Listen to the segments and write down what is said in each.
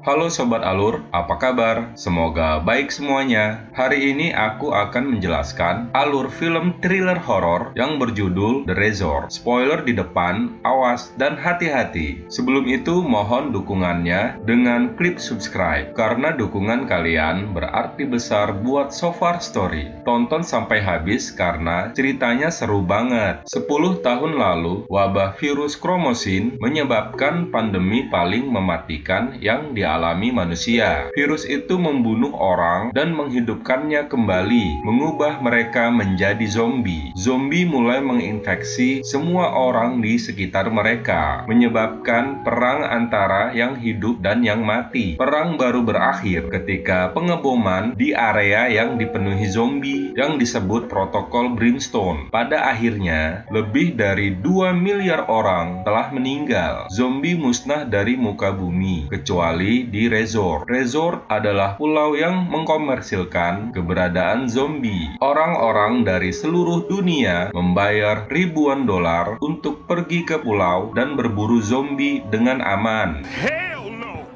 Halo Sobat Alur, apa kabar? Semoga baik semuanya. Hari ini aku akan menjelaskan alur film thriller horor yang berjudul The Resort. Spoiler di depan, awas dan hati-hati. Sebelum itu mohon dukungannya dengan klik subscribe, karena dukungan kalian berarti besar buat So Far Story. Tonton sampai habis karena ceritanya seru banget. 10 tahun lalu, wabah virus kromosin menyebabkan pandemi paling mematikan yang dialami manusia. Virus itu membunuh orang dan menghidupkannya kembali, mengubah mereka menjadi zombie. Zombie mulai menginfeksi semua orang di sekitar mereka, menyebabkan perang antara yang hidup dan yang mati. Perang baru berakhir ketika pengeboman di area yang dipenuhi zombie yang disebut protokol Brimstone. Pada akhirnya, lebih dari 2 miliar orang telah meninggal. Zombie musnah dari muka bumi, kecuali di resort. Resort adalah pulau yang mengkomersilkan keberadaan zombie. Orang-orang dari seluruh dunia membayar ribuan dolar untuk pergi ke pulau dan berburu zombie dengan aman.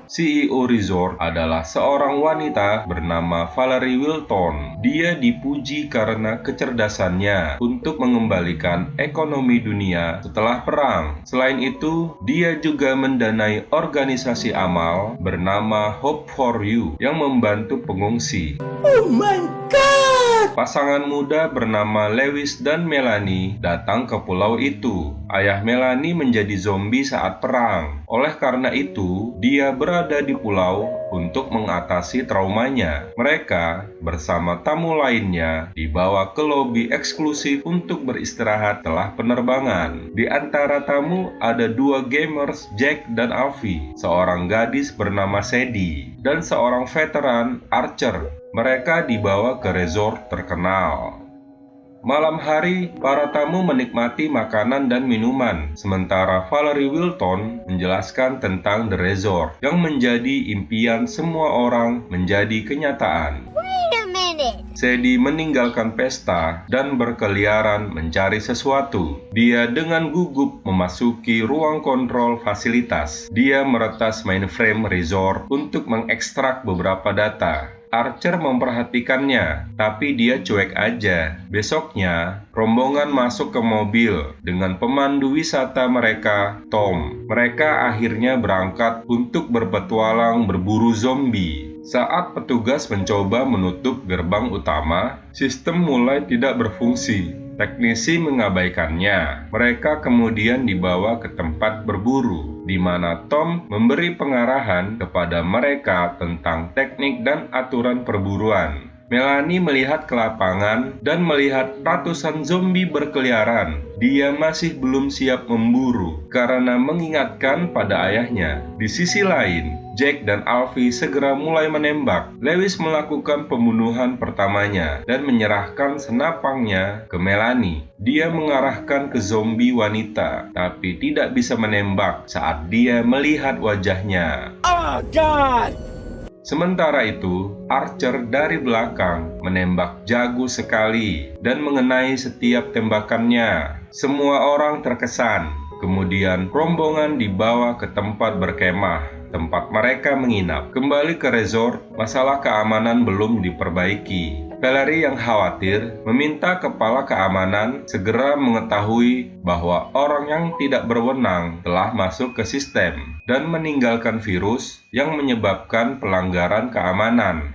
CEO resort adalah seorang wanita bernama Valerie Wilton. Dia dipuji karena kecerdasannya untuk mengembalikan ekonomi dunia setelah perang. Selain itu, dia juga mendanai organisasi amal bernama Hope for You yang membantu pengungsi. Oh my God! Pasangan muda bernama Lewis dan Melanie datang ke pulau itu. Ayah Melanie menjadi zombie saat perang. Oleh karena itu, dia berada di pulau untuk mengatasi traumanya. Mereka bersama tamu lainnya dibawa ke lobi eksklusif untuk beristirahat setelah penerbangan. Di antara tamu ada 2 gamers, Jack dan Alfie, seorang gadis bernama Sadie, dan seorang veteran Archer. Mereka dibawa ke resort terkenal. Malam hari, para tamu menikmati makanan dan minuman, sementara Valerie Wilton menjelaskan tentang The Resort yang menjadi impian semua orang menjadi kenyataan. Sadie meninggalkan pesta dan berkeliaran mencari sesuatu. Dia dengan gugup memasuki ruang kontrol fasilitas. Dia meretas mainframe resort untuk mengekstrak beberapa data. Archer memperhatikannya, tapi dia cuek aja. Besoknya, rombongan masuk ke mobil dengan pemandu wisata mereka, Tom. Mereka akhirnya berangkat untuk berpetualang berburu zombie. Saat petugas mencoba menutup gerbang utama, sistem mulai tidak berfungsi. Teknisi mengabaikannya. Mereka kemudian dibawa ke tempat berburu, di mana Tom memberi pengarahan kepada mereka tentang teknik dan aturan perburuan. Melanie melihat ke lapangan dan melihat ratusan zombie berkeliaran. Dia masih belum siap memburu karena mengingatkan pada ayahnya. Di sisi lain, Jack dan Alfie segera mulai menembak. Lewis melakukan pembunuhan pertamanya dan menyerahkan senapangnya ke Melanie. Dia mengarahkan ke zombie wanita, tapi tidak bisa menembak saat dia melihat wajahnya. Oh God! Sementara itu, Archer dari belakang menembak jago sekali dan mengenai setiap tembakannya. Semua orang terkesan. Kemudian rombongan dibawa ke tempat berkemah, tempat mereka menginap. Kembali ke resort, masalah keamanan belum diperbaiki. Valerie yang khawatir meminta kepala keamanan segera mengetahui bahwa orang yang tidak berwenang telah masuk ke sistem dan meninggalkan virus yang menyebabkan pelanggaran keamanan.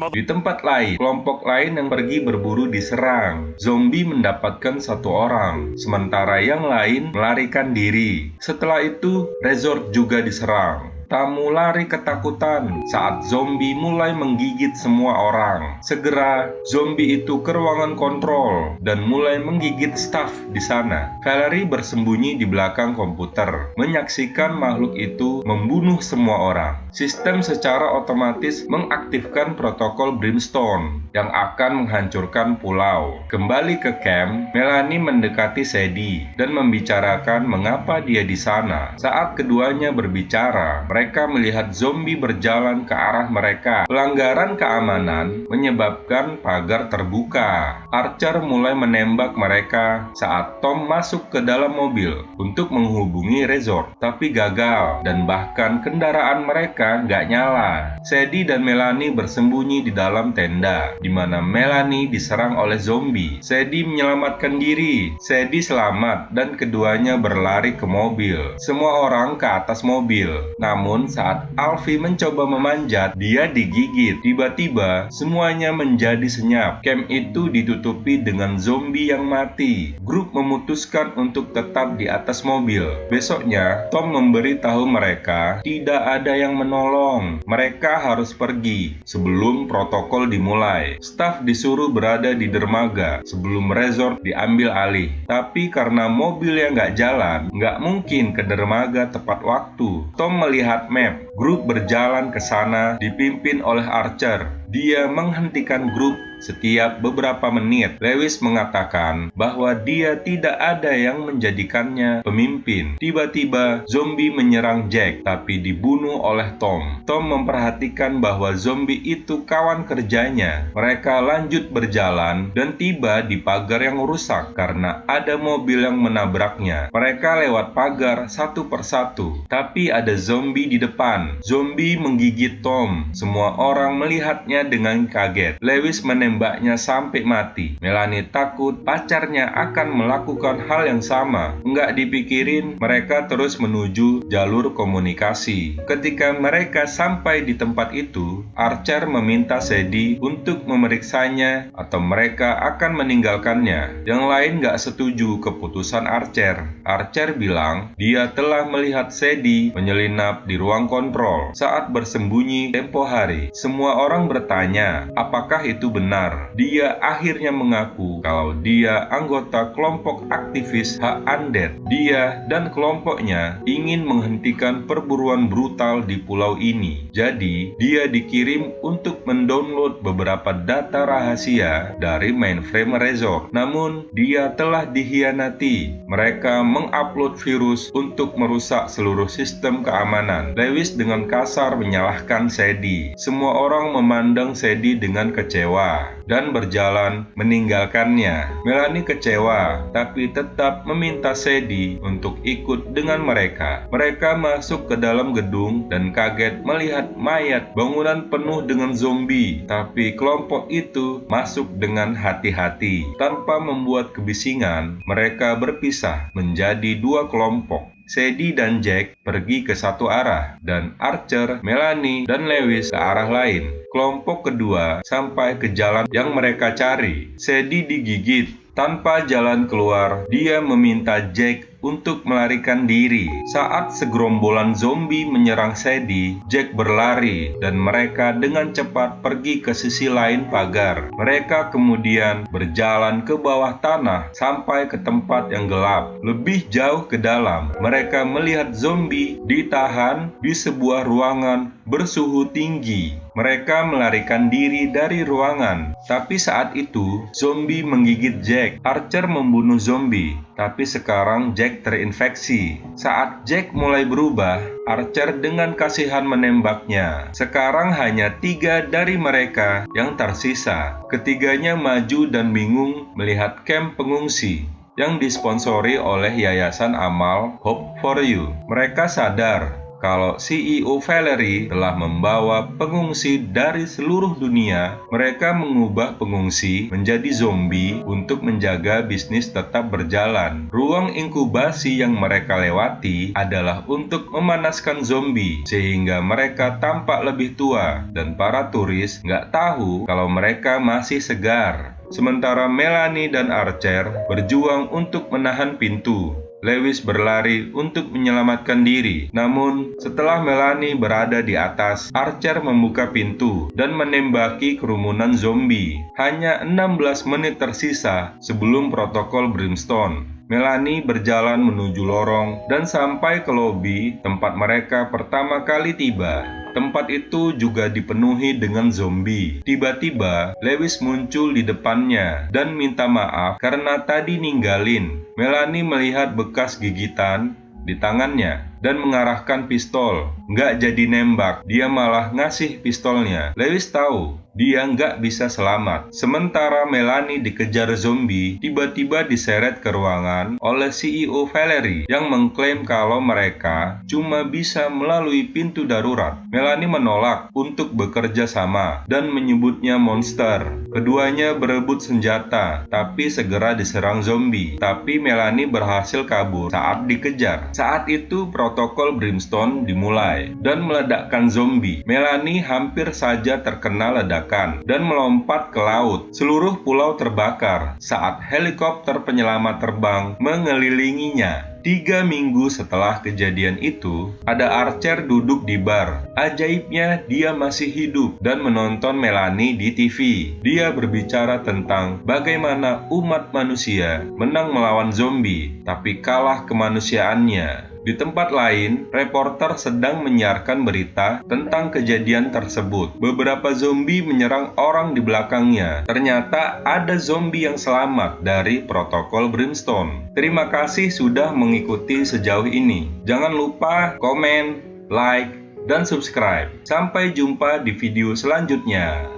Di tempat lain, kelompok lain yang pergi berburu diserang. Zombie mendapatkan 1 orang, sementara yang lain melarikan diri. Setelah itu, resort juga diserang. Tamu lari ketakutan saat zombie mulai menggigit semua orang. Segera, zombie itu ke ruangan kontrol dan mulai menggigit staf di sana. Valerie bersembunyi di belakang komputer, menyaksikan makhluk itu membunuh semua orang. Sistem secara otomatis mengaktifkan protokol Brimstone yang akan menghancurkan pulau. Kembali ke camp, Melanie mendekati Sadie dan membicarakan mengapa dia di sana. Saat keduanya berbicara, mereka Mereka melihat zombie berjalan ke arah mereka. Pelanggaran keamanan menyebabkan pagar terbuka. Archer mulai menembak mereka saat Tom masuk ke dalam mobil untuk menghubungi resort, tapi gagal dan bahkan kendaraan mereka nggak nyala. Sadie dan Melanie bersembunyi di dalam tenda, di mana Melanie diserang oleh zombie. Sadie menyelamatkan diri. Sadie selamat dan keduanya berlari ke mobil. Semua orang ke atas mobil. Namun saat Alfie mencoba memanjat, dia digigit. Tiba-tiba semuanya menjadi senyap. Camp itu ditutupi dengan zombie yang mati. Grup memutuskan untuk tetap di atas mobil. Besoknya, Tom memberitahu mereka tidak ada yang menolong. Mereka harus pergi sebelum protokol dimulai. Staf disuruh berada di dermaga sebelum resort diambil alih. Tapi karena mobilnya nggak jalan, nggak mungkin ke dermaga tepat waktu. Tom melihat map. Grup berjalan ke sana dipimpin oleh Archer. Dia menghentikan grup setiap beberapa menit. Lewis mengatakan bahwa dia tidak ada yang menjadikannya pemimpin. Tiba-tiba zombie menyerang Jack, tapi dibunuh oleh Tom. Tom memperhatikan bahwa zombie itu kawan kerjanya. Mereka lanjut berjalan dan tiba di pagar yang rusak karena ada mobil yang menabraknya. Mereka lewat pagar satu persatu, tapi ada zombie di depan. Zombie menggigit Tom. Semua orang melihatnya dengan kaget. Lewis menembaknya sampai mati. Melanie takut pacarnya akan melakukan hal yang sama. Nggak dipikirin, mereka terus menuju jalur komunikasi. Ketika mereka sampai di tempat itu, Archer meminta Sadie untuk memeriksanya atau mereka akan meninggalkannya. Yang lain nggak setuju keputusan Archer. Archer bilang dia telah melihat Sadie menyelinap di ruang kontrol saat bersembunyi tempo hari. Semua orang bertanya, apakah itu benar? Dia akhirnya mengaku kalau dia anggota kelompok aktivis hak undead. Dia dan kelompoknya ingin menghentikan perburuan brutal di pulau ini. Jadi, dia dikirim untuk mendownload beberapa data rahasia dari mainframe resort. Namun, dia telah dikhianati. Mereka mengupload virus untuk merusak seluruh sistem keamanan. Lewis dengan kasar menyalahkan Sadie. Semua orang memandang Sadie dengan kecewa dan berjalan meninggalkannya. Melanie kecewa, tapi tetap meminta Sadie untuk ikut dengan mereka. Mereka masuk ke dalam gedung dan kaget melihat mayat bangunan penuh dengan zombie. Tapi kelompok itu masuk dengan hati-hati. Tanpa membuat kebisingan, mereka berpisah menjadi dua kelompok. Sadie dan Jack pergi ke satu arah, dan Archer, Melanie, dan Lewis ke arah lain. Kelompok kedua sampai ke jalan yang mereka cari. Sadie digigit. Tanpa jalan keluar, dia meminta Jack untuk melarikan diri. Saat segerombolan zombie menyerang Sadie, Jack berlari dan mereka dengan cepat pergi ke sisi lain pagar. Mereka kemudian berjalan ke bawah tanah sampai ke tempat yang gelap. Lebih jauh ke dalam, mereka melihat zombie ditahan di sebuah ruangan bersuhu tinggi. Mereka melarikan diri dari ruangan, tapi saat itu zombie menggigit Jack. Archer membunuh zombie, tapi sekarang Jack terinfeksi. Saat Jack mulai berubah, Archer dengan kasihan menembaknya. Sekarang hanya 3 dari mereka yang tersisa. Ketiganya maju dan bingung melihat kamp pengungsi yang disponsori oleh Yayasan Amal Hope for You. Mereka sadar kalau CEO Valerie telah membawa pengungsi dari seluruh dunia. Mereka mengubah pengungsi menjadi zombie untuk menjaga bisnis tetap berjalan. Ruang inkubasi yang mereka lewati adalah untuk memanaskan zombie sehingga mereka tampak lebih tua dan para turis nggak tahu kalau mereka masih segar. Sementara Melanie dan Archer berjuang untuk menahan pintu. Lewis berlari untuk menyelamatkan diri. Namun, setelah Melanie berada di atas, Archer membuka pintu dan menembaki kerumunan zombie. Hanya 16 menit tersisa sebelum protokol Brimstone. Melanie berjalan menuju lorong dan sampai ke lobi tempat mereka pertama kali tiba. Tempat itu juga dipenuhi dengan zombie. Tiba-tiba, Lewis muncul di depannya dan minta maaf karena tadi ninggalin. Melanie melihat bekas gigitan di tangannya. dan mengarahkan pistol. Nggak jadi nembak, dia malah ngasih pistolnya. Lewis tahu dia nggak bisa selamat. Sementara Melanie dikejar zombie, tiba-tiba diseret ke ruangan oleh CEO Valerie yang mengklaim kalau mereka cuma bisa melalui pintu darurat. Melanie menolak untuk bekerja sama dan menyebutnya monster. Keduanya berebut senjata, tapi segera diserang zombie. Tapi Melanie berhasil kabur saat dikejar. Saat itu protokol Brimstone dimulai dan meledakkan zombie. Melanie hampir saja terkena ledakan dan melompat ke laut. Seluruh pulau terbakar saat helikopter penyelamat terbang mengelilinginya. 3 minggu setelah kejadian itu, ada Archer duduk di bar. Ajaibnya, dia masih hidup dan menonton Melanie di TV. Dia berbicara tentang bagaimana umat manusia menang melawan zombie, tapi kalah kemanusiaannya. Di tempat lain, reporter sedang menyiarkan berita tentang kejadian tersebut. Beberapa zombie menyerang orang di belakangnya. Ternyata ada zombie yang selamat dari protokol Brimstone. Terima kasih sudah mengikuti sejauh ini. Jangan lupa komen, like, dan subscribe. Sampai jumpa di video selanjutnya.